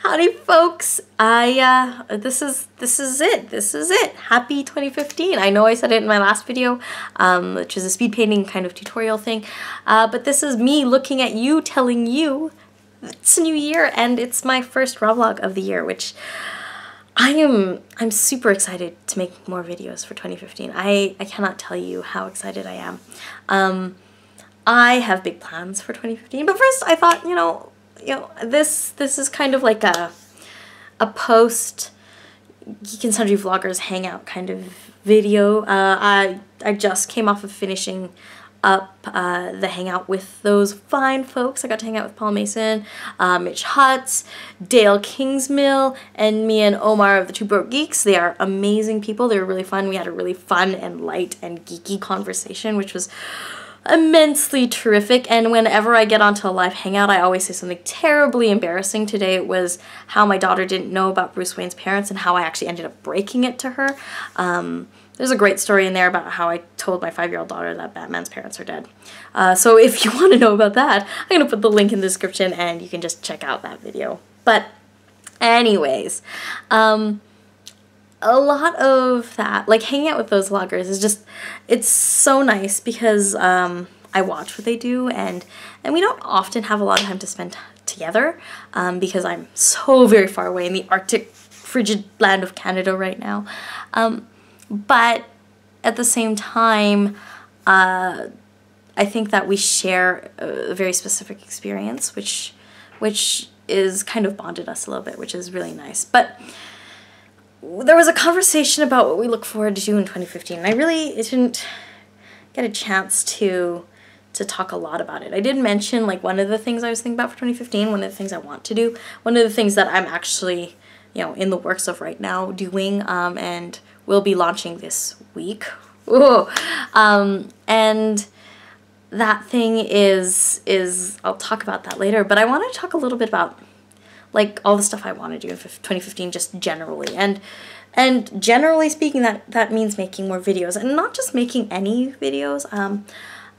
Howdy folks. This is it. Happy 2015. I know I said it in my last video, which is a speed painting kind of tutorial thing. But this is me looking at you, telling you it's a new year and it's my first raw vlog of the year, which I'm super excited to make more videos for 2015. I cannot tell you how excited I am. I have big plans for 2015, but first I thought, this is kind of like a post Geek and Sundry Vloggers Hangout kind of video. I just came off of finishing up the Hangout with those fine folks. I got to hang out with Paul Mason, Mitch Hutz, Dale Kingsmill, and me and Omar of the Two Broke Geeks. They are amazing people. They were really fun. We had a really fun and light and geeky conversation, which was immensely terrific. And whenever I get onto a live Hangout, I always say something terribly embarrassing. Today it was how my daughter didn't know about Bruce Wayne's parents and how I actually ended up breaking it to her. There's a great story in there about how I told my 5-year-old daughter that Batman's parents are dead. So if you want to know about that, I'm going to put the link in the description and you can just check out that video. But anyways, a lot of that, like hanging out with those vloggers is just, it's so nice because I watch what they do and we don't often have a lot of time to spend together because I'm so very far away in the Arctic frigid land of Canada right now. But at the same time, I think that we share a very specific experience, which is kind of bonded us a little bit, which is really nice. But there was a conversation about what we look forward to in 2015, and I really didn't get a chance to talk a lot about it. I did mention, like, one of the things I was thinking about for 2015, one of the things I want to do, one of the things that I'm actually, in the works of right now doing, and will be launching this week. Ooh. And that thing is, I'll talk about that later, but I want to talk a little bit about, like, all the stuff I want to do in 2015 just generally. And generally speaking, that means making more videos, and not just making any videos.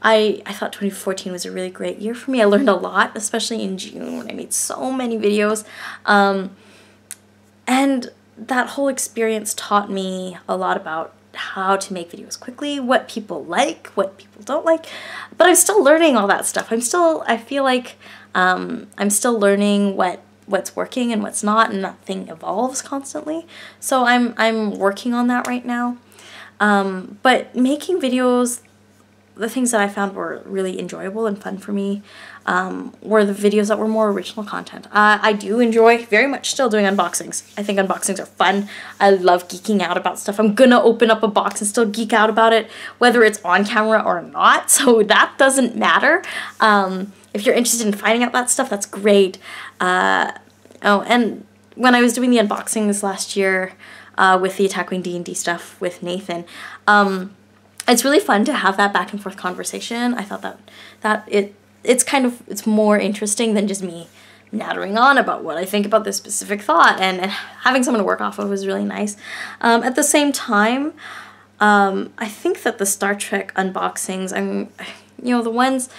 I thought 2014 was a really great year for me. I learned a lot, especially in June when I made so many videos. And that whole experience taught me a lot about how to make videos quickly, what people like, what people don't like. But I'm still learning all that stuff. I feel like I'm still learning what's working and what's not, and that thing evolves constantly. So I'm working on that right now. But making videos, the things that I found were really enjoyable and fun for me were the videos that were more original content. I do enjoy very much still doing unboxings. I think unboxings are fun. I love geeking out about stuff. I'm gonna open up a box and still geek out about it, whether it's on camera or not, so that doesn't matter. If you're interested in finding out that stuff, that's great. Oh, and when I was doing the unboxings last year with the Attack Wing D&D stuff with Nathan, it's really fun to have that back and forth conversation. I thought that it's more interesting than just me nattering on about what I think about this specific thought, and having someone to work off of was really nice. At the same time, I think that the Star Trek unboxings, the ones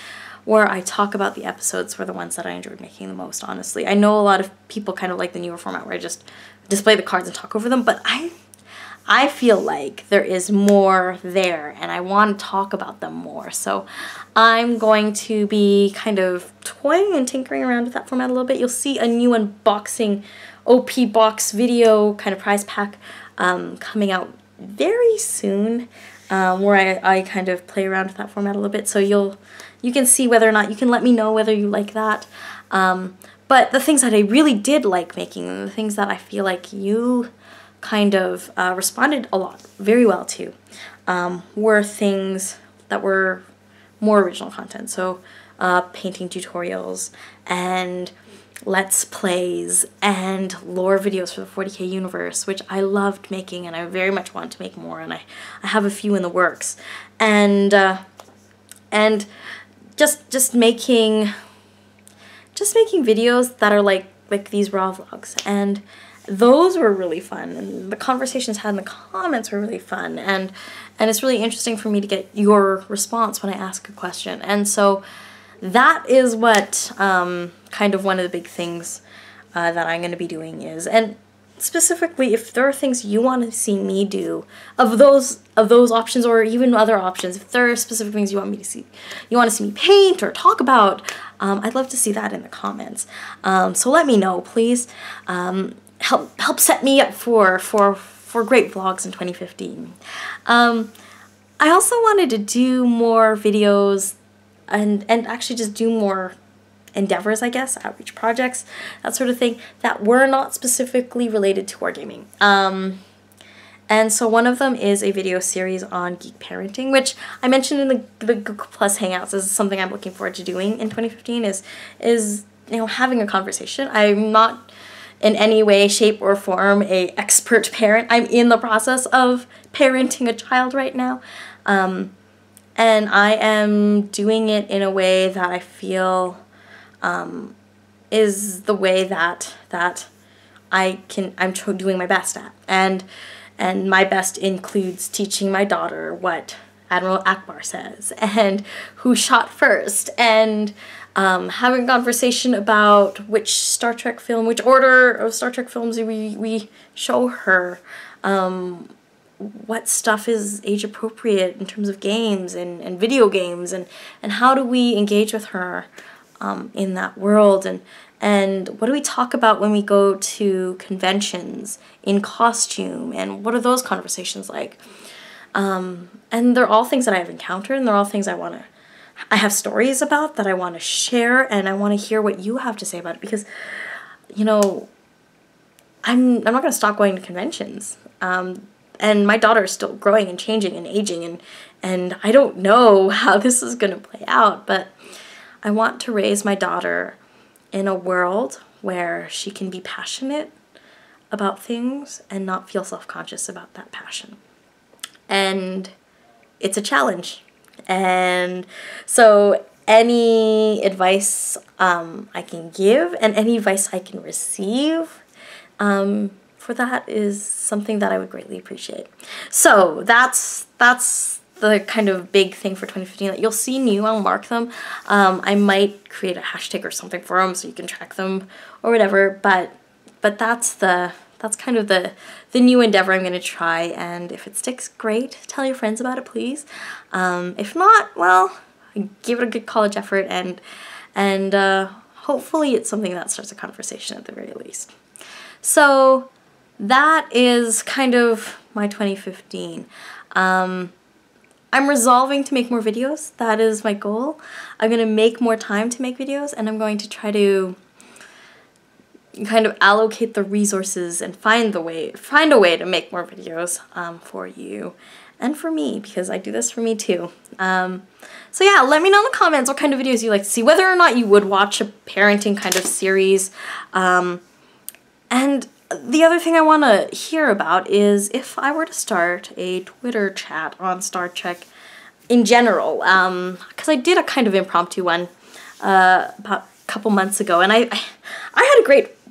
where I talk about the episodes were the ones that I enjoyed making the most, honestly. I know a lot of people kind of like the newer format where I just display the cards and talk over them, but I feel like there is more there and I want to talk about them more. So I'm going to be kind of toying and tinkering around with that format a little bit. You'll see a new unboxing OP box video kind of prize pack coming out very soon, where I kind of play around with that format a little bit. So you can see whether or not, you can let me know whether you like that. But the things that I really did like making, the things that I feel like you kind of responded a lot, very well to, were things that were more original content. So painting tutorials and let's plays and lore videos for the 40K universe, which I loved making and I very much want to make more, and I have a few in the works. And just making videos that are like these raw vlogs, and those were really fun, and the conversations had in the comments were really fun, and it's really interesting for me to get your response when I ask a question. And so that is what kind of one of the big things that I'm going to be doing is, and specifically if there are things you want to see me do of those options, or even other options, if there are specific things you want me to see, you want to see me paint or talk about, I'd love to see that in the comments. So let me know, please. Help set me up for great vlogs in 2015. I also wanted to do more videos and actually just do more endeavors, I guess, outreach projects, that sort of thing, that were not specifically related to wargaming. And so one of them is a video series on geek parenting, which I mentioned in the Google Plus Hangouts as something I'm looking forward to doing in 2015 is you know, having a conversation. I'm not in any way, shape, or form a expert parent. I'm in the process of parenting a child right now. And I am doing it in a way that I feel is the way that I'm doing my best at. And my best includes teaching my daughter what Admiral Akbar says, and who shot first, and having a conversation about which Star Trek film, which order of Star Trek films we show her, what stuff is age appropriate in terms of games and video games, and how do we engage with her in that world, and what do we talk about when we go to conventions in costume, and what are those conversations like? And they're all things that I have encountered, and they're all things I have stories about that I want to share, and I want to hear what you have to say about it, because, you know, I'm not going to stop going to conventions. And my daughter is still growing and changing and aging, and I don't know how this is going to play out, but I want to raise my daughter in a world where she can be passionate about things and not feel self-conscious about that passion. And it's a challenge. And so any advice I can give and any advice I can receive for that is something that I would greatly appreciate. So that's the kind of big thing for 2015 that you'll see new. I'll mark them. I might create a hashtag or something for them so you can track them or whatever, but that's kind of the new endeavor I'm going to try, and if it sticks, great. Tell your friends about it, please. If not, well, give it a good college effort, and hopefully it's something that starts a conversation at the very least. So that is kind of my 2015. I'm resolving to make more videos. That is my goal. I'm going to make more time to make videos, and I'm going to try to kind of allocate the resources and find a way to make more videos for you and for me, because I do this for me too. So yeah, let me know in the comments what kind of videos you like to see, whether or not you would watch a parenting kind of series. And the other thing I want to hear about is if I were to start a Twitter chat on Star Trek in general, because I did a kind of impromptu one about a couple months ago, and I had a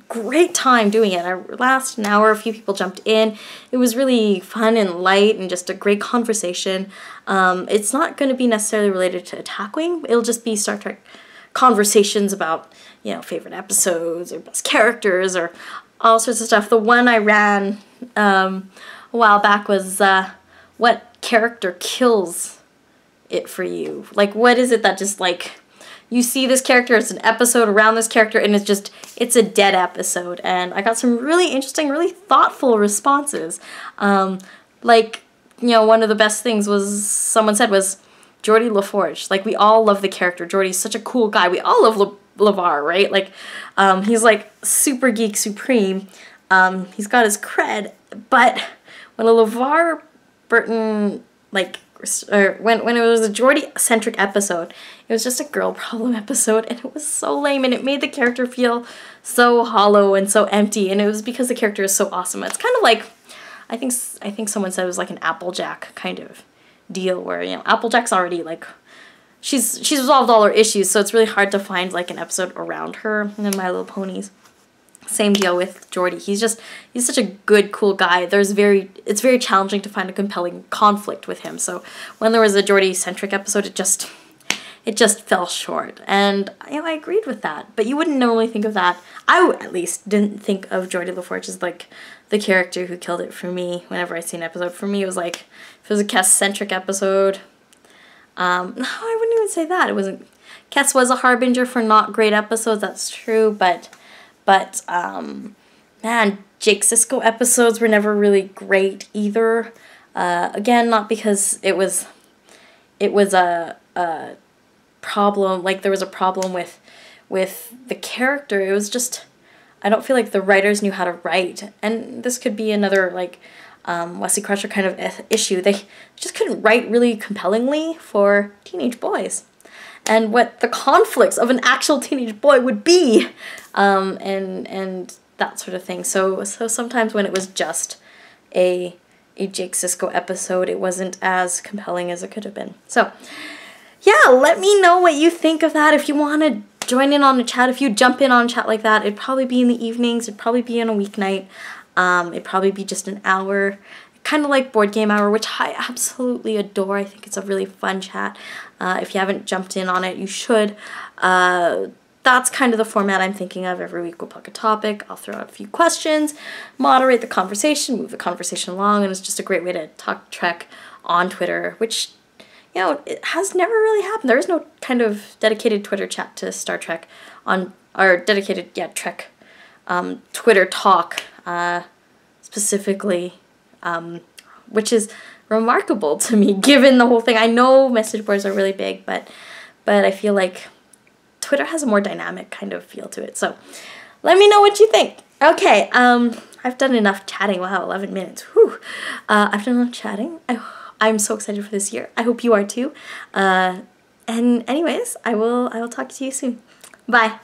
great time doing it. It lasted an hour, a few people jumped in. It was really fun and light and just a great conversation. It's not going to be necessarily related to Attack Wing. It'll just be Star Trek conversations about, you know, favorite episodes or best characters or all sorts of stuff. The one I ran a while back was what character kills it for you? Like, what is it that just, like, you see this character, it's an episode around this character, and it's a dead episode. And I got some really interesting, really thoughtful responses. Like, you know, one of the best things someone said was Geordi LaForge. Like, we all love the character. Geordi's such a cool guy. We all love LeVar, right? Like, he's like super geek supreme. He's got his cred, but when a LeVar Burton, like, when it was a Geordi-centric episode, it was just a girl problem episode, and it was so lame, and it made the character feel so hollow and so empty, and it was because the character is so awesome. It's kind of like, I think someone said it was like an Applejack kind of deal, where, you know, Applejack's already, like, she's resolved all her issues, so it's really hard to find, like, an episode around her. And then My Little Ponies, same deal with Geordi. He's such a good, cool guy. It's very challenging to find a compelling conflict with him. So when there was a Geordi-centric episode, it it just fell short. And I agreed with that. But you wouldn't normally think of that. At least didn't think of Geordie LaForge as like the character who killed it for me whenever I see an episode. For me, it was like, if it was a Kes-centric episode, no, I wouldn't even say that. It wasn't. Kes was a harbinger for not great episodes, that's true, but man, Jake Sisko episodes were never really great either. Again, not because it was a problem, like there was a problem with the character. It was just, I don't feel like the writers knew how to write, and this could be another like Wesley Crusher kind of issue. They just couldn't write really compellingly for teenage boys, and what the conflicts of an actual teenage boy would be, and that sort of thing. So sometimes when it was just a Jake Sisko episode, it wasn't as compelling as it could have been. So yeah, let me know what you think of that. If you want to join in on the chat, if you jump in on a chat like that, it'd probably be in the evenings, it'd probably be on a weeknight, it'd probably be just an hour, kind of like Board Game Hour, which I absolutely adore. I think it's a really fun chat. If you haven't jumped in on it, you should. That's kind of the format I'm thinking of. Every week we'll pick a topic, I'll throw out a few questions, moderate the conversation, move the conversation along, and it's just a great way to talk Trek on Twitter, which, you know, it has never really happened. There is no kind of dedicated Twitter chat to Star Trek or dedicated, Trek Twitter talk specifically, which is remarkable to me given the whole thing. I know message boards are really big, but I feel like Twitter has a more dynamic kind of feel to it. So let me know what you think. Okay, I've done enough chatting. Wow, 11 minutes. Whew. I've done enough chatting. I'm so excited for this year. I hope you are too. And anyways, I will talk to you soon. Bye.